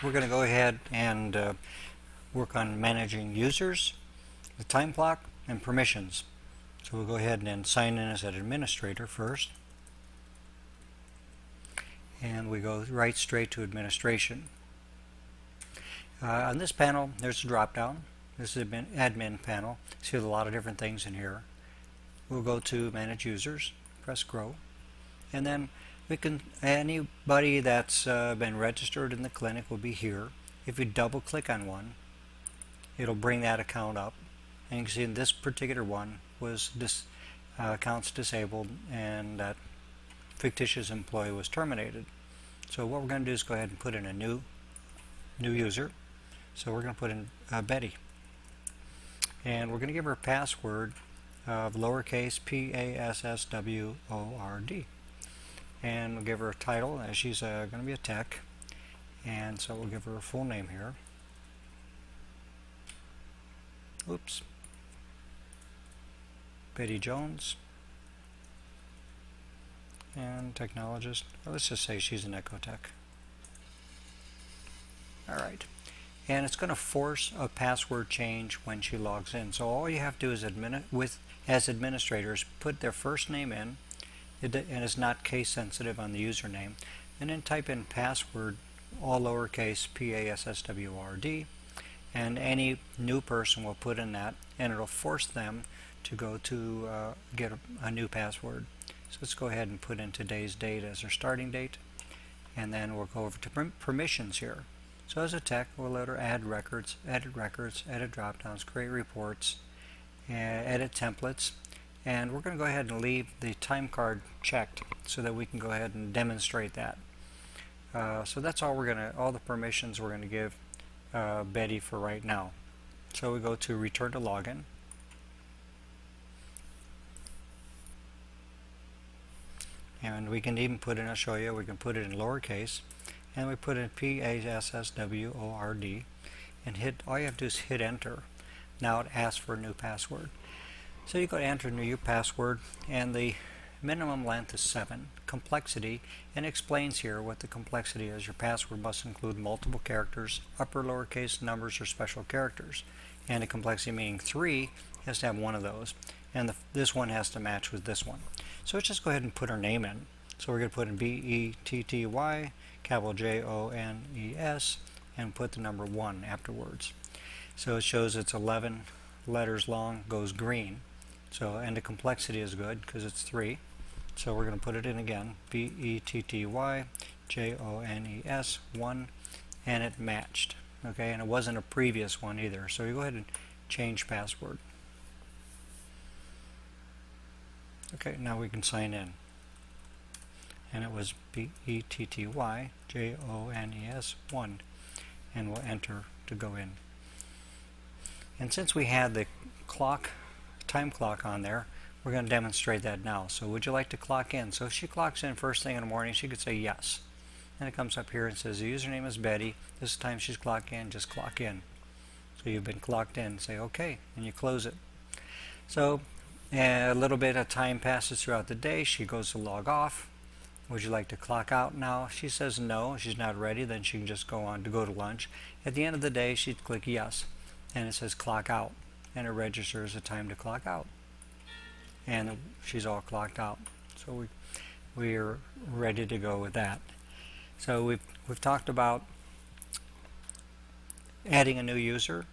we're going to go ahead and work on managing users, the time clock, and permissions. So we'll go ahead and sign in as an administrator first. And we go right straight to administration. On this panel, there's a drop-down. This is an admin panel. See a lot of different things in here. We'll go to manage users, press grow, and then we can, anybody that's been registered in the clinic will be here. If you double click on one, it'll bring that account up, and you can see this particular one was accounts disabled, and that fictitious employee was terminated. So what we're going to do is go ahead and put in a new user. So we're going to put in Betty, and we're going to give her a password of lowercase PASSWORD, and we'll give her a title as she's going to be a tech, and so we'll give her a full name here. Oops. Betty Jones, and technologist. Well, let's just say she's an Ecotech. Alright, and it's going to force a password change when she logs in. So all you have to do is as administrators, put their first name in, and it's not case sensitive on the username, and then type in password, all lowercase PASSWORD, and any new person will put in that, and it'll force them to go to get a new password. So let's go ahead and put in today's date as our starting date, and then we'll go over to permissions here. So as a tech, we'll let her add records, edit drop-downs, create reports, edit templates, and we're going to go ahead and leave the time card checked so that we can go ahead and demonstrate that. So that's all all the permissions we're going to give Betty for right now. So we go to return to login. And we can even put in, I'll show you, we can put it in lowercase, and we put in PASSWORD, and all you have to do is hit enter. Now it asks for a new password. So you go to enter a new password, and the minimum length is 7. Complexity, and explains here what the complexity is. Your password must include multiple characters, upper lowercase numbers, or special characters. And the complexity meaning 3 has to have one of those, and this one has to match with this one. So let's just go ahead and put our name in. So we're going to put in BETTY, capital JONES, and put the number 1 afterwards. So it shows it's 11 letters long, goes green. So, and the complexity is good because it's 3. So we're going to put it in again, BETTY JONES 1, and it matched. Okay, and it wasn't a previous one either. So you go ahead and change password. Okay, now we can sign in. And it was BETTY JONES 1, and we'll enter to go in. And since we had the time clock on there, we're going to demonstrate that now. So would you like to clock in? So if she clocks in first thing in the morning, she could say yes. And it comes up here and says the username is Betty. This time she's clocked in, just clock in. So you've been clocked in, say okay, and you close it. So a little bit of time passes throughout the day. She goes to log off. Would you like to clock out now? She says no, she's not ready. Then she can just go on to go to lunch. At the end of the day, she'd click yes, and it says clock out, and it registers the time to clock out. And she's all clocked out. So we're ready to go with that. So we've talked about adding a new user,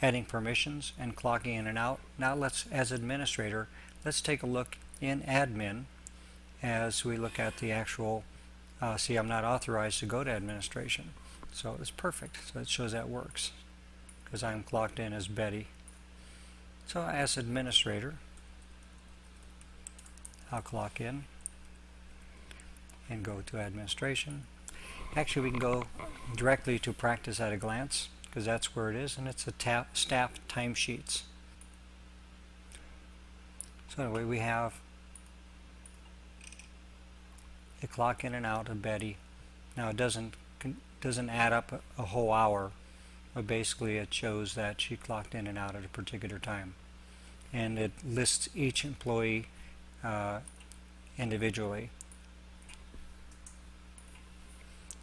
adding permissions, and clocking in and out. Now let's, as administrator, let's take a look in admin as we look at the actual, see, I'm not authorized to go to administration. So it's perfect. So it shows that works because I'm clocked in as Betty. So as administrator, I'll clock in and go to administration. Actually, we can go directly to practice at a glance because that's where it is, and it's the staff timesheets. So anyway, we have the clock in and out of Betty. Now it doesn't add up a whole hour, but basically it shows that she clocked in and out at a particular time, and it lists each employee individually.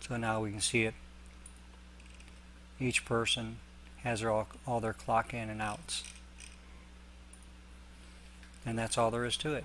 So now we can see it each person has all their clock in and outs. And that's all there is to it.